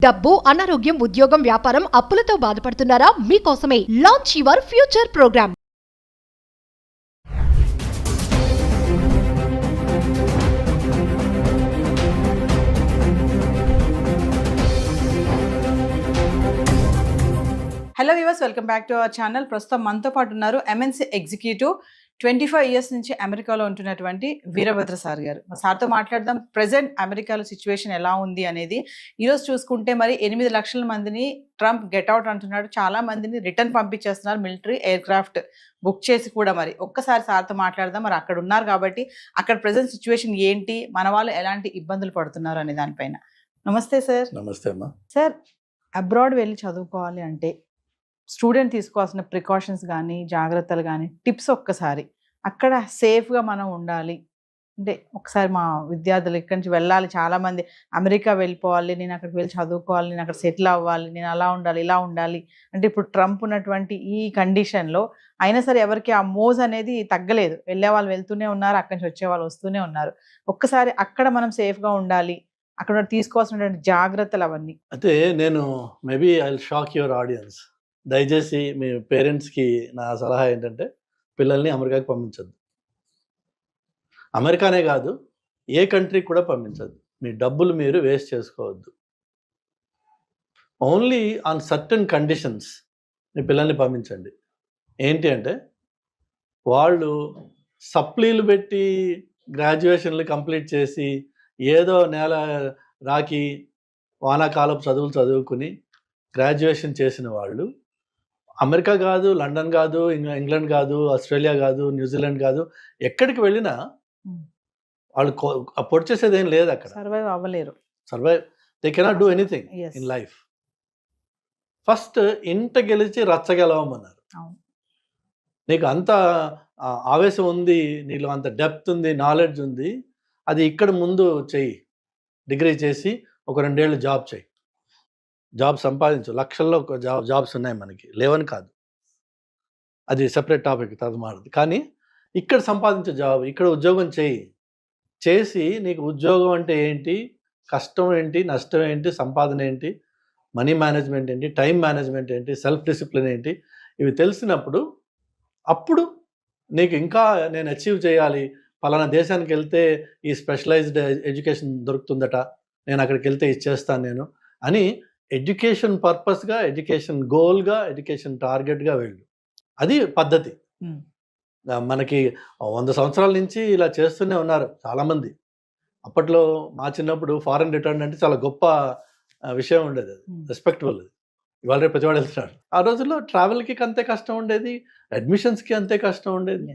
డబ్బు, అనారోగ్యం, ఉద్యోగం, వ్యాపారం, అప్పులతో బాధపడుతున్నారా? మీకోసమే launch your future programme. Hello viewers, welcome back to our channel. ప్రస్తుతం మనతో పాటు ఉన్నారు ఎంఎన్సీ ఎగ్జిక్యూటివ్, 25 ఇయర్స్ నుంచి అమెరికాలో ఉంటున్నటువంటి వీరభద్ర సార్ గారు. సార్తో మాట్లాడదాం. ప్రెసెంట్ అమెరికాలో సిచ్యువేషన్ ఎలా ఉంది అనేది. ఈరోజు చూసుకుంటే మరి 8 లక్షల మందిని ట్రంప్ గెట్అవుట్ అంటున్నాడు. చాలా మందిని రిటర్న్ పంపించేస్తున్నారు, మిలిటరీ ఎయిర్ క్రాఫ్ట్ బుక్ చేసి కూడా. మరి ఒక్కసారి సార్తో మాట్లాడదాం. మరి అక్కడ ఉన్నారు కాబట్టి అక్కడ ప్రెసెంట్ సిచ్యువేషన్ ఏంటి, మన వాళ్ళు ఎలాంటి ఇబ్బందులు పడుతున్నారు అనే దానిపైన. నమస్తే సార్. నమస్తే అమ్మా. సార్, అబ్రాడ్ వెళ్ళి చదువుకోవాలి అంటే స్టూడెంట్ తీసుకోవాల్సిన ప్రికాషన్స్ కానీ, జాగ్రత్తలు కానీ, టిప్స్ ఒక్కసారి అక్కడ సేఫ్గా మనం ఉండాలి అంటే, ఒకసారి మా విద్యార్థులు ఇక్కడి నుంచి వెళ్ళాలి, చాలామంది అమెరికా వెళ్ళిపోవాలి, నేను అక్కడికి వెళ్ళి చదువుకోవాలి, నేను అక్కడ సెటిల్ అవ్వాలి, నేను అలా ఉండాలి, ఇలా ఉండాలి అంటే, ఇప్పుడు ట్రంప్ ఉన్నటువంటి ఈ కండిషన్లో అయినా సరే ఎవరికి ఆ మోజ్ అనేది తగ్గలేదు. వెళ్ళే వాళ్ళు వెళ్తూనే ఉన్నారు, అక్కడి నుంచి వచ్చే వాళ్ళు వస్తూనే ఉన్నారు. ఒక్కసారి అక్కడ మనం సేఫ్గా ఉండాలి, అక్కడ తీసుకోవాల్సినటువంటి జాగ్రత్తలు అవన్నీ. అయితే నేను maybe I will shock your audience. దయచేసి మీ పేరెంట్స్కి నా సలహా ఏంటంటే, పిల్లల్ని అమెరికాకి పంపించద్దు. అమెరికానే కాదు, ఏ కంట్రీకి కూడా పంపించద్దు. మీ డబ్బులు మీరు వేస్ట్ చేసుకోవద్దు. ఓన్లీ ఆన్ సర్టన్ కండిషన్స్ మీ పిల్లల్ని పంపించండి. ఏంటి అంటే, వాళ్ళు సప్లీలు పెట్టి గ్రాడ్యుయేషన్లు కంప్లీట్ చేసి ఏదో నెల రాకి వానాకాలపు చదువులు చదువుకుని గ్రాడ్యుయేషన్ చేసిన వాళ్ళు అమెరికా కాదు, లండన్ కాదు, ఇంగ్లాండ్ కాదు, ఆస్ట్రేలియా కాదు, న్యూజిలాండ్ కాదు, ఎక్కడికి వెళ్ళినా వాళ్ళు పొడి చేసేది ఏం లేదు. అక్కడ సర్వైవ్ అవ్వలేరు. They cannot do anything in life. First ఇంట గెలిచి రచ్చగెలవమన్నారు. నీకు అంత ఆవేశం ఉంది, నీలో అంత డెప్త్ ఉంది, నాలెడ్జ్ ఉంది, అది ఇక్కడ ముందు చెయ్యి. డిగ్రీ చేసి ఒక 2 ఏళ్ళు జాబ్ చేయి, జాబ్ సంపాదించు. లక్షల్లో జాబ్స్ ఉన్నాయి మనకి, లేవని కాదు, అది సెపరేట్ టాపిక్, తర్వాత మాట్లాడదు. కానీ ఇక్కడ సంపాదించే జాబ్, ఇక్కడ ఉద్యోగం చేసి నీకు ఉద్యోగం అంటే ఏంటి, కష్టం ఏంటి, నష్టం ఏంటి, సంపాదన ఏంటి, మనీ మేనేజ్మెంట్ ఏంటి, టైం మేనేజ్మెంట్ ఏంటి, సెల్ఫ్ డిసిప్లిన్ ఏంటి, ఇవి తెలిసినప్పుడు అప్పుడు నీకు ఇంకా నేను అచీవ్ చేయాలి, పలానా దేశానికి వెళ్తే ఈ స్పెషలైజ్డ్ ఎడ్యుకేషన్ దొరుకుతుందట, నేను అక్కడికి వెళ్తే ఇచ్చేస్తాను నేను అని ఎడ్యుకేషన్ పర్పస్గా, ఎడ్యుకేషన్ గోల్గా, ఎడ్యుకేషన్ టార్గెట్గా వెళ్ళు. అది పద్ధతి. మనకి 100 సంవత్సరాల నుంచి ఇలా చేస్తూనే ఉన్నారు చాలామంది. అప్పట్లో మా చిన్నప్పుడు ఫారెన్ రిటర్న్ అంటే చాలా గొప్ప విషయం ఉండేది, అది రెస్పెక్టబుల్. ఇవాళ రేపు ప్రతివాడు వెళ్తున్నాడు. ఆ రోజుల్లో ట్రావెల్కి అంతే కష్టం ఉండేది, అడ్మిషన్స్కి అంతే కష్టం ఉండేది.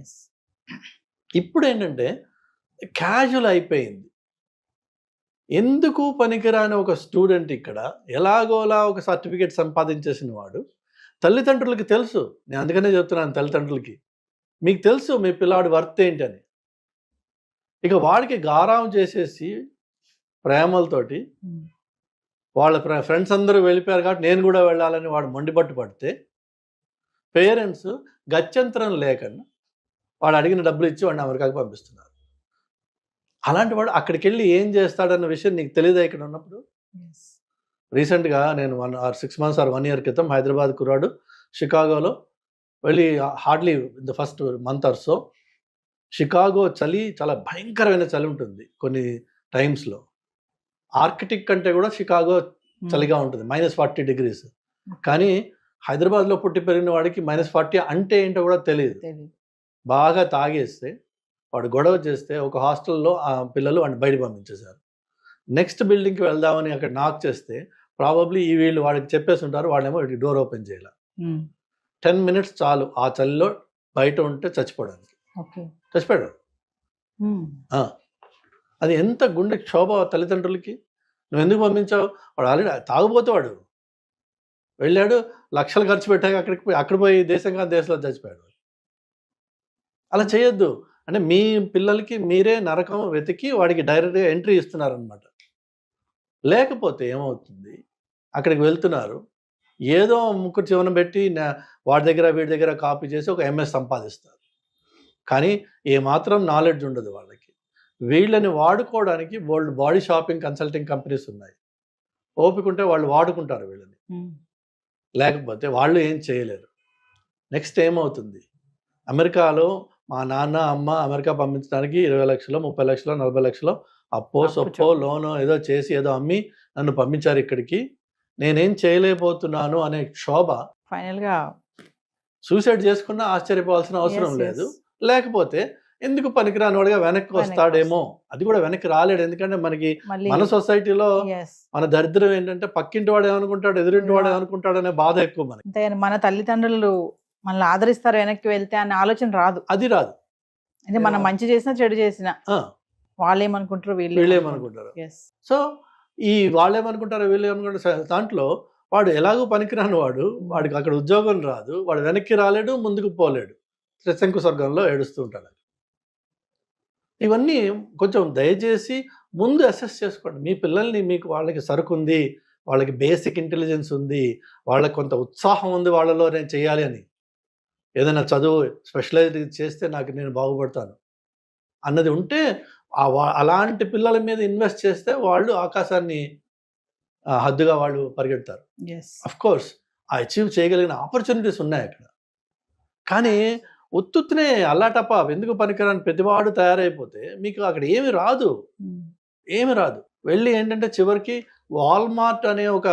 ఇప్పుడు ఏంటంటే క్యాజువల్ అయిపోయింది. ఎందుకు పనికిరాని ఒక స్టూడెంట్ ఇక్కడ ఎలాగోలా ఒక సర్టిఫికేట్ సంపాదించేసిన వాడు, తల్లిదండ్రులకి తెలుసు. నేను అందుకనే చెప్తున్నాను, తల్లిదండ్రులకి మీకు తెలుసు మీ పిల్లాడి వర్త్ ఏంటని. ఇక వాడికి గారాం చేసేసి ప్రేమలతోటి వాళ్ళ ఫ్రెండ్స్ అందరూ వెళ్ళిపోయారు కాబట్టి నేను కూడా వెళ్ళాలని వాడు మొండిపట్టు పడితే, పేరెంట్స్ గత్యంతరం లేకుండా వాడు అడిగిన డబ్బులు ఇచ్చి వాడిని అమెరికాకి పంపిస్తున్నారు. అలాంటి వాడు అక్కడికి వెళ్ళి ఏం చేస్తాడన్న విషయం నీకు తెలియదు ఇక్కడ ఉన్నప్పుడు. రీసెంట్గా నేను 6 months or 1 year క్రితం హైదరాబాద్ కుర్రాడు షికాగోలో వెళ్ళి, hardly the first month or so, Chicago చలి చాలా భయంకరమైన చలి ఉంటుంది కొన్ని టైమ్స్లో. ఆర్కిటిక్ కంటే కూడా షికాగో చలిగా ఉంటుంది, -40 degrees. కానీ హైదరాబాద్లో పుట్టి పెరిగిన వాడికి -40 అంటే ఏంటో కూడా తెలియదు. బాగా తాగేస్తే వాడు గొడవ చేస్తే ఒక హాస్టల్లో ఆ పిల్లలు వాడిని బయట పంపించేశారు. నెక్స్ట్ బిల్డింగ్కి వెళ్దామని అక్కడ నాక్ చేస్తే ప్రాబబ్లీ ఈ వీళ్ళు వాడికి చెప్పేసి ఉంటారు, వాళ్ళేమో వీడికి డోర్ ఓపెన్ చేయాలి. 10 minutes చాలు ఆ చలిలో బయట ఉంటే చచ్చిపోవడానికి. చచ్చిపోయాడు. అది ఎంత గుండె క్షోభ తల్లిదండ్రులకి. నువ్వు ఎందుకు పంపించావు? వాడు ఆల్రెడీ తాగుపోతే వాడు వెళ్ళాడు, లక్షలు ఖర్చు పెట్టాక అక్కడ పోయి దేశంగా దేశంలో చచ్చిపోయాడు. అలా చేయొద్దు. అంటే మీ పిల్లలకి మీరే నరకం వెతికి వాడికి డైరెక్ట్గా ఎంట్రీ ఇస్తున్నారనమాట. లేకపోతే ఏమవుతుంది, అక్కడికి వెళ్తున్నారు, ఏదో ముక్కు చివన పెట్టి వాడి దగ్గర వీడి దగ్గర కాపీ చేసి ఒక MS సంపాదిస్తారు. కానీ ఏమాత్రం నాలెడ్జ్ ఉండదు వాళ్ళకి. వీళ్ళని వాడుకోవడానికి world body shopping consulting companies ఉన్నాయి. ఓపిక ఉంటే వాళ్ళు వాడుకుంటారు వీళ్ళని, లేకపోతే వాళ్ళు ఏం చేయలేరు. నెక్స్ట్ ఏమవుతుంది, అమెరికాలో మా నాన్న అమ్మ అమెరికా పంపించడానికి 20 లక్షలు 30 లక్షలు 40 లక్షలు అప్పో సొప్పో లోనో ఏదో చేసి ఏదో అమ్మి నన్ను పంపించారు ఇక్కడికి, నేనేం చేయలేకపోతున్నాను అనే క్షోభ, ఫైనల్ గా సూసైడ్ చేసుకున్నా ఆశ్చర్యపోవాల్సిన అవసరం లేదు. లేకపోతే ఎందుకు పనికిరాని వాడిగా వెనక్కి వస్తాడేమో, అది కూడా వెనక్కి రాలేడు. ఎందుకంటే మనకి మన సొసైటీలో మన దరిద్రం ఏంటంటే పక్కింటి వాడు ఏమనుకుంటాడు, ఎదురింటి వాడు ఏమనుకుంటాడు అనే బాధ ఎక్కువ మనకి. మన తల్లిదండ్రులు మనల్ని ఆదరిస్తారు వెనక్కి వెళ్తే అనే ఆలోచన రాదు. అది రాదు. అంటే మనం మంచి చేసినా చెడు చేసినా వాళ్ళు ఏమనుకుంటారు వీళ్ళు ఏమనుకుంటారు. సో ఈ వాళ్ళు ఏమనుకుంటారు వీళ్ళు ఏమనుకుంటారు దాంట్లో వాడు ఎలాగో పనికిరాని వాడు, వాడికి అక్కడ ఉద్యోగం రాదు, వాడు వెనక్కి రాలేడు, ముందుకు పోలేడు, శంకు స్వర్గంలో ఏడుస్తూ ఉంటాడు. ఇవన్నీ కొంచెం దయచేసి ముందు అసెస్ చేసుకోండి. మీ పిల్లల్ని, మీకు వాళ్ళకి సరుకు ఉంది, వాళ్ళకి బేసిక్ ఇంటెలిజెన్స్ ఉంది, వాళ్ళకి కొంత ఉత్సాహం ఉంది వాళ్ళలో నేను చేయాలి అని, ఏదైనా చదువు స్పెషలైజ్ చేస్తే నేను బాగుపడతాను అన్నది ఉంటే అలాంటి పిల్లల మీద ఇన్వెస్ట్ చేస్తే వాళ్ళు ఆకాశాన్ని హద్దుగా వాళ్ళు పరిగెడతారు. అఫ్ కోర్స్ ఆ అచీవ్ చేయగలిగిన ఆపర్చునిటీస్ ఉన్నాయి అక్కడ. కానీ ఉత్తునే అల్లాటప్ప ఎందుకు పనికిరాని ప్రతివాడు తయారైపోతే మీకు అక్కడ ఏమి రాదు. వెళ్ళి ఏంటంటే చివరికి వాల్మార్ట్ అనే ఒక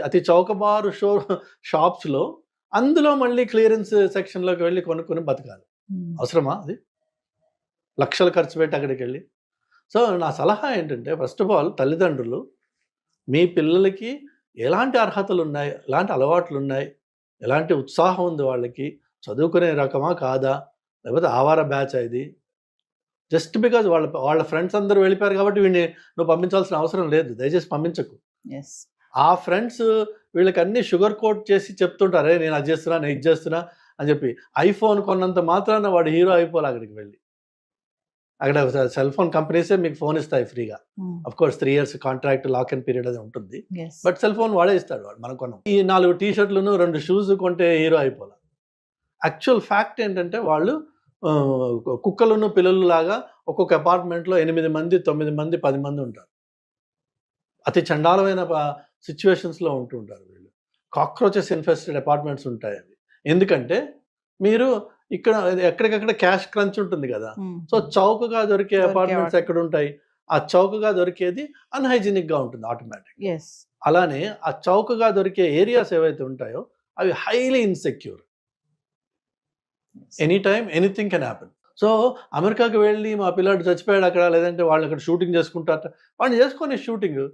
అతి చౌకబారు షాప్స్లో అందులో మళ్ళీ క్లియరెన్స్ సెక్షన్లోకి వెళ్ళి కొనుక్కొని బతకాలి. అవసరమా? అది లక్షలు ఖర్చు పెట్టి అక్కడికి వెళ్ళి. సో నా సలహా ఏంటంటే, ఫస్ట్ ఆఫ్ ఆల్ తల్లిదండ్రులు మీ పిల్లలకి ఎలాంటి అర్హతలు ఉన్నాయి, ఎలాంటి అలవాట్లు ఉన్నాయి, ఎలాంటి ఉత్సాహం ఉంది, వాళ్ళకి చదువుకునే రకమా కాదా, లేకపోతే ఆవార బ్యాచ్ ఇది, జస్ట్ బికాజ్ వాళ్ళ ఫ్రెండ్స్ అందరూ వెళ్ళిపోయారు కాబట్టి వీడిని నువ్వు పంపించాల్సిన అవసరం లేదు, దయచేసి పంపించకు. ఆ ఫ్రెండ్స్ వీళ్ళకి అన్ని షుగర్ కోట్ చేసి చెప్తుంటారే, నేను అది చేస్తున్నా, నేను ఇది చేస్తున్నా అని చెప్పి. ఐఫోన్ కొన్నంత మాత్రాన వాడు హీరో అయిపోలే. అక్కడికి వెళ్ళి అక్కడ సెల్ ఫోన్ కంపెనీసే మీకు ఫోన్ ఇస్తాయి ఫ్రీగా. Of course 3 years contract, lock in period అది ఉంటుంది, బట్ సెల్ ఫోన్ వాడే ఇస్తాడు వాడు. మనం కొన్నాం ఈ 4 టీ-షర్ట్లను 2 షూస్ కొంటే హీరో అయిపోలే. యాక్చువల్ ఫ్యాక్ట్ ఏంటంటే వాళ్ళు కుక్కలను పిల్లలు లాగా ఒక్కొక్క అపార్ట్మెంట్లో 8 మంది 9 మంది 10 మంది ఉంటారు. అతి చండాలమైన సిచ్యువేషన్స్లో ఉంటూ ఉంటారు వీళ్ళు. కాక్రోచెస్ ఇన్ఫెస్టెడ్ అపార్ట్మెంట్స్ ఉంటాయి అవి. ఎందుకంటే మీరు ఇక్కడ ఎక్కడికక్కడ క్యాష్ క్రంచ్ ఉంటుంది కదా, సో చౌకగా దొరికే అపార్ట్మెంట్స్ ఎక్కడ ఉంటాయి, ఆ చౌకగా దొరికేది అన్హైజీనిక్ గా ఉంటుంది ఆటోమేటిక్. అలానే ఆ చౌకగా దొరికే ఏరియాస్ ఏవైతే ఉంటాయో అవి highly insecure. Any time anything can happen. So అమెరికాకి వెళ్ళి మా పిల్లాడు చచ్చిపోయాడు అక్కడ, లేదంటే వాళ్ళు అక్కడ షూటింగ్ చేసుకుంటారు, వాడిని చేసుకొని షూటింగ్,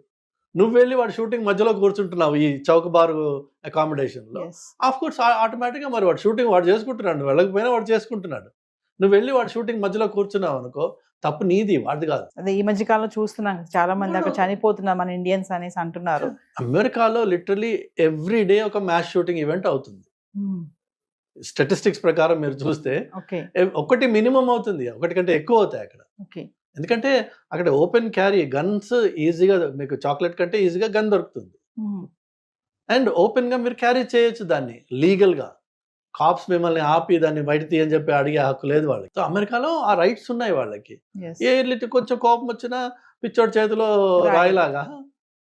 నువ్వు వెళ్ళి వాడు షూటింగ్ మధ్యలో కూర్చుంటున్నావు ఈ చౌకబారు అకామిడేషన్లో. ఆఫ్ కోర్స్ ఆటోమేటిక్గా మరి వాడు షూటింగ్ వాడు చేసుకుంటున్నాడు, నువ్వు వెళ్ళకపోయినా వాడు చేసుకుంటున్నాడు. నువ్వు వెళ్ళి వాడు షూటింగ్ మధ్యలో కూర్చున్నావు అనుకో, తప్పు నీది, వాడిది కాదు. అదే ఈ మధ్య కాలంలో చూస్తున్నాం చాలా మంది అక్కడ చనిపోతున్నారు మన ఇండియన్స్ అనేసి అంటున్నారు. అమెరికాలో లిటరలీ ఎవ్రీ డే ఒక మ్యాస్ షూటింగ్ ఈవెంట్ అవుతుంది. స్టాటిస్టిక్స్ ప్రకారం మీరు చూస్తే ఒకటి మినిమం అవుతుంది, ఒకటి కంటే ఎక్కువ అవుతాయి అక్కడ. ఎందుకంటే అక్కడ ఓపెన్ క్యారీ గన్స్ ఈజీగా, మీకు చాక్లెట్ కంటే ఈజీగా గన్ దొరుకుతుంది, అండ్ ఓపెన్ గా మీరు క్యారీ చేయొచ్చు దాన్ని లీగల్గా. కాప్స్ మిమ్మల్ని ఆపి దాన్ని బయట తీయని చెప్పి అడిగే హక్కు లేదు వాళ్ళకి. సో అమెరికాలో ఆ రైట్స్ ఉన్నాయి వాళ్ళకి. ఏ కొంచెం కోపం వచ్చినా పిచ్చోడి చేతిలో రాయిలాగా,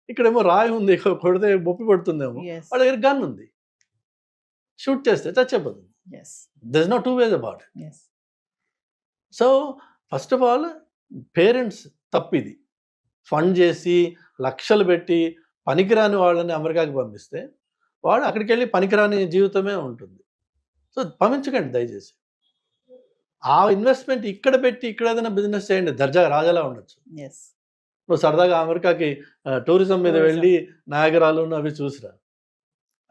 ఇక్కడేమో రాయి ఉంది, కొడితే బొప్పి పడుతుందేమో, వాళ్ళ దగ్గర గన్ ఉంది, షూట్ చేస్తే చచ్చిపోతుంది. There is no two ways about it. So first of all parents తప్పిది, ఫండ్ చేసి లక్షలు పెట్టి పనికిరాని వాళ్ళని అమెరికాకి పంపిస్తే వాడు అక్కడికి వెళ్ళి పనికిరాని జీవితమే ఉంటుంది. సో పంపించకండి దయచేసి. ఆ ఇన్వెస్ట్మెంట్ ఇక్కడ పెట్టి ఇక్కడ ఏదైనా బిజినెస్ చేయండి, దర్జాగా రాజాలా ఉండొచ్చు. నువ్వు సరదాగా అమెరికాకి టూరిజం మీద వెళ్ళి నయాగరాలు అవి చూసిరా,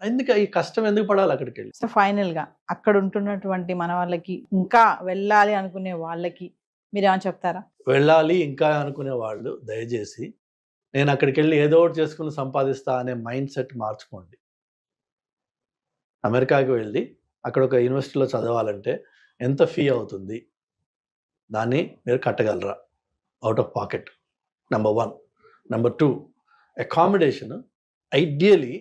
ఎందుకు ఈ కష్టం ఎందుకు పడాలి అక్కడికి వెళ్ళి. సో ఫైనల్ గా అక్కడ ఉంటున్నటువంటి మన వాళ్ళకి, ఇంకా వెళ్ళాలి అనుకునే వాళ్ళకి మీరు ఏమైనా చెప్తారా? వెళ్ళాలి ఇంకా అనుకునే వాళ్ళు దయచేసి నేను అక్కడికి వెళ్ళి ఏదో ఒకటి చేసుకుని సంపాదిస్తా అనే మైండ్ సెట్ మార్చుకోండి. అమెరికాకి వెళ్ళి అక్కడ ఒక యూనివర్సిటీలో చదవాలంటే ఎంత ఫీ అవుతుంది, దాన్ని మీరు కట్టగలరా out of pocket, number 1. Number 2, accommodation. Ideally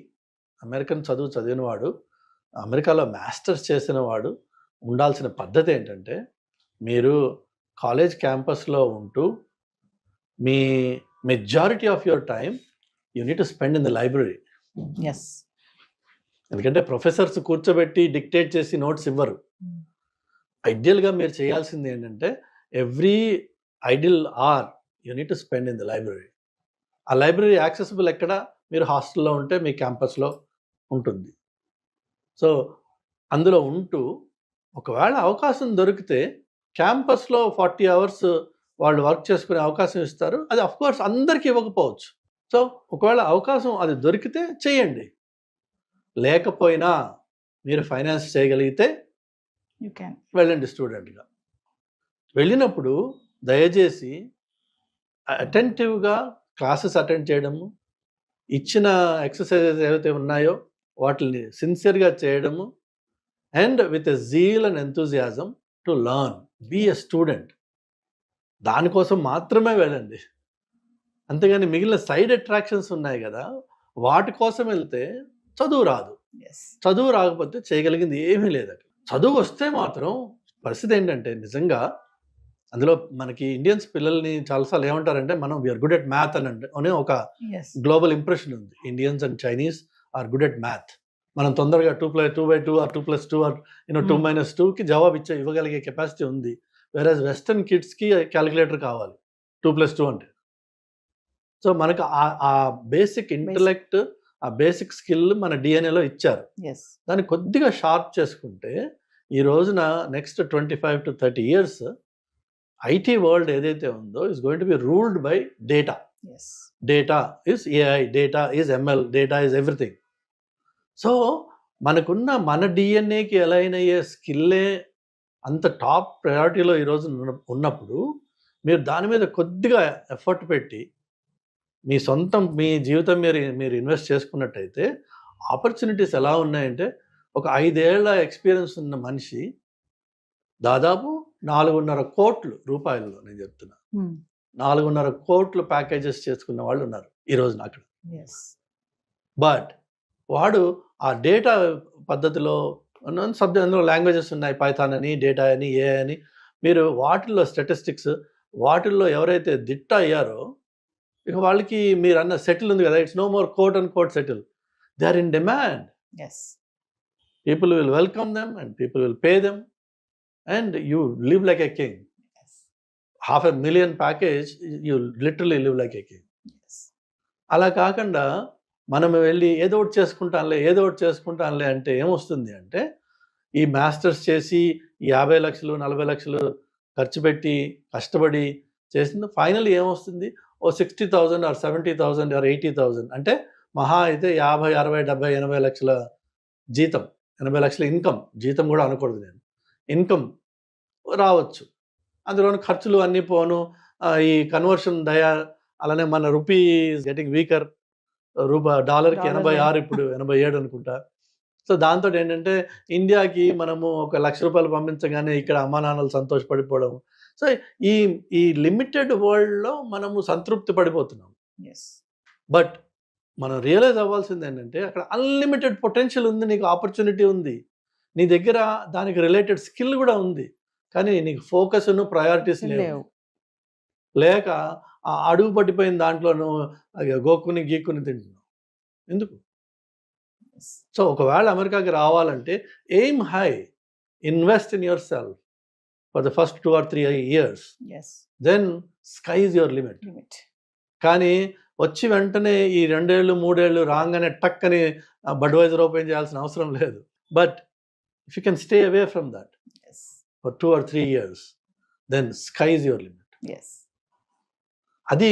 American చదివిన వాడు, అమెరికాలో మాస్టర్స్ చేసిన వాడు ఉండాల్సిన పద్ధతి ఏంటంటే, మీరు కాలేజ్ క్యాంపస్లో ఉంటూ మీ majority of your time you need to spend in the library. Yes. ఎందుకంటే ప్రొఫెసర్స్ కూర్చోబెట్టి డిక్టేట్ చేసి నోట్స్ ఇవ్వరు. ఐడియల్గా మీరు చేయాల్సింది ఏంటంటే every ideal hour you need to spend in the library. ఆ లైబ్రరీ యాక్సెసిబుల్ ఎక్కడ? మీరు హాస్టల్లో ఉంటే మీ క్యాంపస్లో ఉంటుంది. సో అందులో ఉంటూ ఒకవేళ అవకాశం దొరికితే క్యాంపస్లో 40 hours వాళ్ళు వర్క్ చేసుకునే అవకాశం ఇస్తారు. అది అఫ్కోర్స్ అందరికీ ఇవ్వకపోవచ్చు. సో ఒకవేళ అవకాశం అది దొరికితే చేయండి. లేకపోయినా మీరు ఫైనాన్స్ చేయగలిగితే యూ క్యాన్ వెళ్ళండి స్టూడెంట్గా. వెళ్ళినప్పుడు దయచేసి అటెంటివ్గా క్లాసెస్ అటెండ్ చేయడము, ఇచ్చిన ఎక్సర్సైజెస్ ఏవైతే ఉన్నాయో వాటిని సిన్సియర్గా చేయడము, and with a zeal and enthusiasm to learn, be a student. దానికోసం మాత్రమే వెళ్ళండి. అంతేగాని మిగిలిన సైడ్ అట్రాక్షన్స్ ఉన్నాయి కదా, వాటి కోసం వెళ్తే చదువు రాదు. ఎస్. చదువు రాకపోతే చేయగలిగింది ఏమీ లేదు అక్కడ. చదువు వస్తే మాత్రం పరిస్థితి ఏంటంటే నిజంగా అందులో మనకి ఇండియన్స్ పిల్లల్ని చాలాసార్లు ఏమంటారంటే మనం వీఆర్ గుడ్ ఎట్ మ్యాథ్ అనే ఒక ఎస్. గ్లోబల్ ఇంప్రెషన్ ఉంది. Indians and Chinese are good at math. మనం తొందరగా 2+2 ఆర్ 2+2 ఆర్ 2-2కి జవాబు ఇవ్వగలిగే కెపాసిటీ ఉంది. వెరాజ్ వెస్టర్న్ కిడ్స్కి క్యాలిక్యులేటర్ కావాలి 2+2 అంటే. సో మనకు ఆ బేసిక్ ఇంటలెక్ట్, ఆ బేసిక్ స్కిల్ మన డిఎన్ఏలో ఇచ్చారు. ఎస్. దాన్ని కొద్దిగా షార్ప్ చేసుకుంటే ఈ రోజున next 25 to 30 years IT world ఏదైతే ఉందో is going to be ruled by data. Yes. Data is AI, data is ML, data is everything. So మనకున్న మన డిఎన్ఏకి అలైన్ అయ్యే స్కిల్లే అంత టాప్ ప్రయారిటీలో ఈరోజు ఉన్నప్పుడు మీరు దాని మీద కొద్దిగా ఎఫర్ట్ పెట్టి మీ జీవితం మీరు ఇన్వెస్ట్ చేసుకున్నట్టయితే ఆపర్చునిటీస్ ఎలా ఉన్నాయంటే ఒక 5 ఏళ్ల ఎక్స్పీరియన్స్ ఉన్న మనిషి దాదాపు 4.5 కోట్ల రూపాయలు, నేను చెప్తున్నా 4.5 కోట్ల ప్యాకేజెస్ చేసుకున్న వాళ్ళు ఉన్నారు ఈ రోజున అక్కడ. ఎస్. బట్ వాడు ఆ డేటా పద్ధతిలో అందులో లాంగ్వేజెస్ ఉన్నాయి, పైథాన్ అని, డేటా అని, ఏఐ అని. మీరు వాటిల్లో స్టాటిస్టిక్స్, వాటిల్లో ఎవరైతే దిట్ట అయ్యారో ఇక వాళ్ళకి మీరు అన్న సెటిల్ ఉంది కదా, it's no more quote and quote settle. They are in demand. Yes. People will welcome them and people will pay them and you live like a king. 500,000 package, you literally live like a king. అలా కాకుండా మనం వెళ్ళి ఏదో ఒకటి చేసుకుంటానులే అంటే ఏమొస్తుంది అంటే ఈ మాస్టర్స్ చేసి 50 లక్షలు 40 లక్షలు ఖర్చు పెట్టి కష్టపడి చేసింది ఫైనల్ ఏమొస్తుంది? ఓ 60,000 ఆర్ 70,000 ఆర్ 80,000, అంటే మహా అయితే 50, 60, 70, 80 లక్షల జీతం, 80 లక్షల ఇన్కమ్, జీతం కూడా అనకూడదు నేను, ఇన్కమ్ రావచ్చు. అందులోని ఖర్చులు అన్నీ పోను, ఈ కన్వర్షన్ అలానే మన రూపీ గెటింగ్ వీకర్, డాలర్కి 86 ఇప్పుడు 87 అనుకుంటా. సో దాంతో ఏంటంటే ఇండియాకి మనము ఒక ₹1,00,000 పంపించగానే ఇక్కడ అమ్మా నాన్నలు సంతోషపడిపోవడం. సో ఈ లిమిటెడ్ వరల్డ్లో మనము సంతృప్తి పడిపోతున్నాం. బట్ మనం రియలైజ్ అవ్వాల్సింది ఏంటంటే అక్కడ అన్లిమిటెడ్ పొటెన్షియల్ ఉంది, నీకు ఆపర్చునిటీ ఉంది, నీ దగ్గర దానికి రిలేటెడ్ స్కిల్ కూడా ఉంది, కానీ నీకు ఫోకస్ను ప్రయారిటీస్ లేవు. లేక ఆ అడుగు పట్టిపోయిన దాంట్లోనూ గోక్కుని గీక్కుని తింటున్నావు. ఎందుకు? సో ఒకవేళ అమెరికాకి రావాలంటే aim high, invest in yourself for the first 2 or 3 years, then sky is your limit. కానీ వచ్చి వెంటనే ఈ 2 ఏళ్ళు 3 ఏళ్ళు రాగానే టక్ అని బడ్వైజర్ ఓపెన్ చేయాల్సిన అవసరం లేదు. But if you can stay away from that for 2 or 3 years, then sky is your limit. అది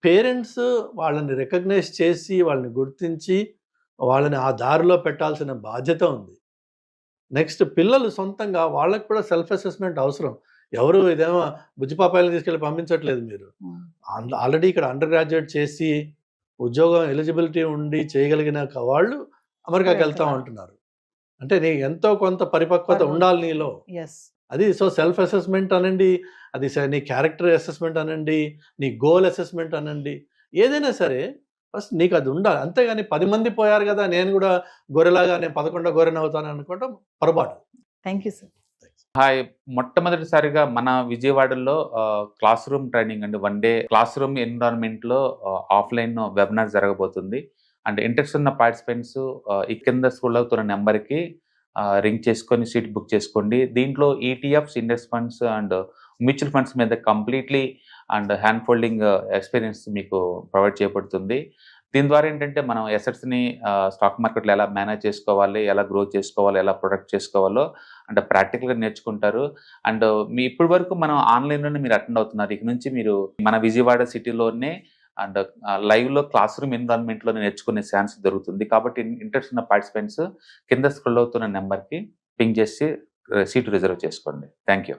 పేరెంట్స్ వాళ్ళని రికగ్నైజ్ చేసి వాళ్ళని గుర్తించి వాళ్ళని ఆ దారిలో పెట్టాల్సిన బాధ్యత ఉంది. నెక్స్ట్ పిల్లలు సొంతంగా వాళ్ళకి కూడా సెల్ఫ్ అసెస్మెంట్ అవసరం. ఎవరు ఇదేమో బుజ్జిపాపాయలను తీసుకెళ్ళి పంపించట్లేదు. మీరు ఆల్రెడీ ఇక్కడ అండర్ గ్రాడ్యుయేట్ చేసి ఉద్యోగం ఎలిజిబిలిటీ ఉండి చేయగలిగిన వాళ్ళు అమెరికాకి వెళ్తా ఉంటున్నారు. అంటే నీ ఎంతో కొంత పరిపక్వత ఉండాలి నీలో. అది సో సెల్ఫ్ అసెస్మెంట్ అనండి, అది నీ క్యారెక్టర్ అసెస్మెంట్ అనండి, నీ గోల్ అసెస్మెంట్ అనండి, ఏదైనా సరే ఫస్ట్ నీకు అది ఉండాలి. అంతేగాని 10 మంది పోయారు కదా నేను కూడా గొర్రెలాగా నేను 11వ గొర్రెని అవుతాను అనుకోవడం పొరపాటు. Thank you sir. హాయ్, మొట్టమొదటిసారిగా మన విజయవాడలో క్లాస్ రూమ్ ట్రైనింగ్ అండి, 1 డే క్లాస్ రూమ్ ఎన్విరాన్మెంట్లో ఆఫ్లైన్ వెబినార్ జరగబోతుంది. అండ్ ఇంట్రెస్ట్ ఉన్న పార్టిసిపెంట్స్ ఈ కింద స్క్రోల్ అవుతున్న నెంబర్కి రింగ్ చేసుకొని సీట్ బుక్ చేసుకోండి. దీంట్లో ETFs, index funds and mutual funds మీద completely and hand folding experience మీకు ప్రొవైడ్ చేయబడుతుంది. దీని ద్వారా ఏంటంటే మనం ఎసెట్స్ని స్టాక్ మార్కెట్లో ఎలా మేనేజ్ చేసుకోవాలి, ఎలా గ్రో చేసుకోవాలి, ఎలా ప్రొడక్ట్ చేసుకోవాలో అంటే ప్రాక్టికల్గా నేర్చుకుంటారు. అండ్ మీ ఇప్పటి వరకు మనం ఆన్లైన్లోనే మీరు అటెండ్ అవుతున్నారు. ఇక నుంచి మీరు మన విజయవాడ సిటీలోనే అండ్ లైవ్లో క్లాస్ రూమ్ ఎన్విరాన్మెంట్లో నేర్చుకునే ఛాన్స్ దొరుకుతుంది. కాబట్టి ఇంట్రెస్ట్ ఉన్న పార్టిసిపెంట్స్ కింద స్క్రోల్ అవుతున్న నెంబర్కి పింగ్ చేసి సీటు రిజర్వ్ చేసుకోండి. Thank you.